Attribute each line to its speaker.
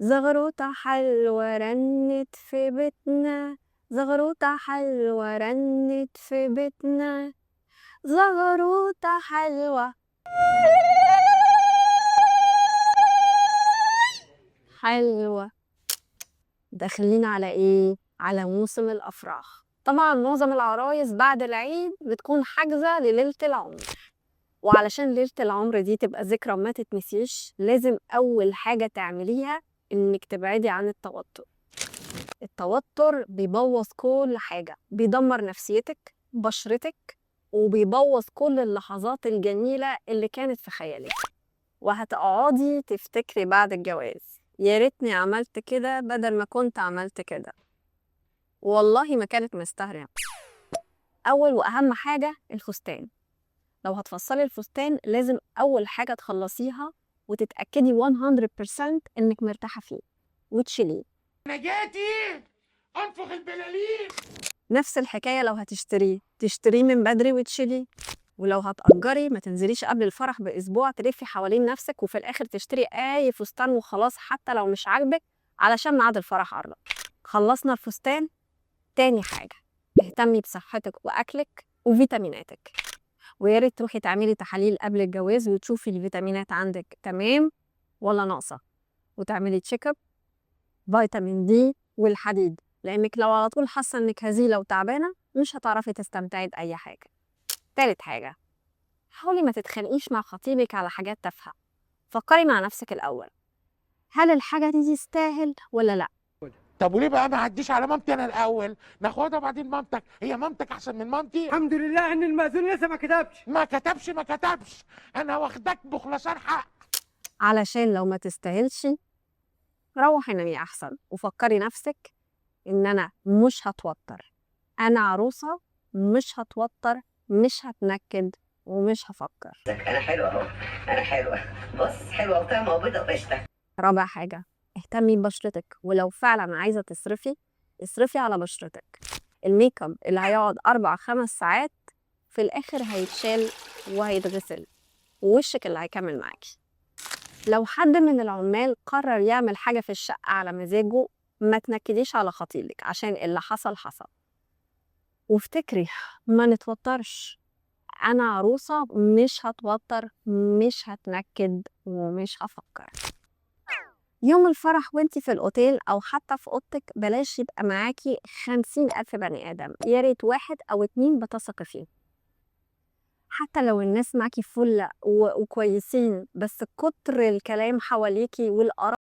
Speaker 1: زغروطة حلوة رنت في بيتنا، زغروطة حلوة رنت في بيتنا، زغروطة حلوة حلوة. داخلين على إيه؟ على موسم الأفراح. طبعًا معظم العرايس بعد العيد بتكون حاجزة لليلة العمر، وعلشان ليلة العمر دي تبقى ذكرى ما تتنسيش، لازم أول حاجة تعمليها إنِّك تبعدي عن التوتر. التوتر بيبوّظ كل حاجة، بيدمّر نفسيتِك، بشرتِك، وبيبوّظ كل اللحظات الجميلة اللي كانت في خيالِك، وهتقعدي تفتكري بعد الجواز، يا ريتني عملت كده بدل ما كنت عملت كده، والله ما كانت مستاهلة. أول وأهم حاجة الفستان، لو هتفصّلي الفستان لازم أول حاجة تخلّصيها وتتأكدي 100% إنِّك مرتاحة فيه وتشيليه.
Speaker 2: نجاتي انفخ البلالين.
Speaker 1: نفس الحكاية لو هتشتريه، تشتريه من بدري وتشيليه، ولو هتأجّري ما تنزليش قبل الفرح بأسبوع تلفّي حوالين نفسِك وفي الآخر تشتري أي فستان وخلاص حتى لو مش عاجبِك علشان ميعاد الفرح قرّب. خلّصنا الفستان، تاني حاجة اهتمي بصحتِك وأكلِك وفيتاميناتِك، ويا ريت تروحي تعملي تحاليل قبل الجواز وتشوفي الفيتامينات عندِك تمام والّا ناقصة، وتعملي check up فيتامين D والحديد، لإنِّك لو على طول حاسة إنِّك هزيلة وتعبانة مش هتعرفي تستمتعي بأي حاجة. تالت حاجة، حاولي ما تتخانقيش مع خطيبِك على حاجات تافهة، فكّري مع نفسِك الأول، هل الحاجة دي تستاهل والّا لأ؟
Speaker 2: طب وليه بقى ما عديش على مامتي انا الاول؟ ناخدها بعدين مامتك، هي مامتك احسن من مامتي؟
Speaker 3: الحمد لله ان المأذون لسه ما كتبش.
Speaker 2: ما كتبش، انا واخدك بخلصان حق.
Speaker 1: علشان لو ما تستاهلش روّحي نامي أحسن، وفكّري نفسِك إن أنا مش هاتوتّر، أنا عروسة مش هاتوتّر، مش هاتنكد، ومش هافكّر.
Speaker 4: أنا حلوة أهو، أنا حلوة، بُص حلوة وطعمة وبيضة وقشطة.
Speaker 1: رابع حاجة اهتمي ببشرتِك، ولو فعلًا عايزة تصرفي، اصرفي على بشرتِك. الmakeup اللي هيقعد 4، 5 ساعات في الآخر هيتشال وهيتغسل، ووشِّك اللي هيكمّل معاكِ. لو حد من العمال قرر يعمل حاجة في الشقة على مزاجه، ما تنكديش على خطيبِك عشان اللي حصل حصل. وافتكري ما نتوترش، أنا عروسة مش هاتوتر، مش هاتنكد، ومش هافكر. يوم الفرح وانتِ في الأوتيل أو حتى في أوضتِك بلاش يبقى معاكِ 50,000 بني آدم، يا ريت 1 أو 2 بتثقي فيهم. حتى لو الناس معاكِ فُلّة وكويسين، بس كتر الكلام حواليكِ والآراء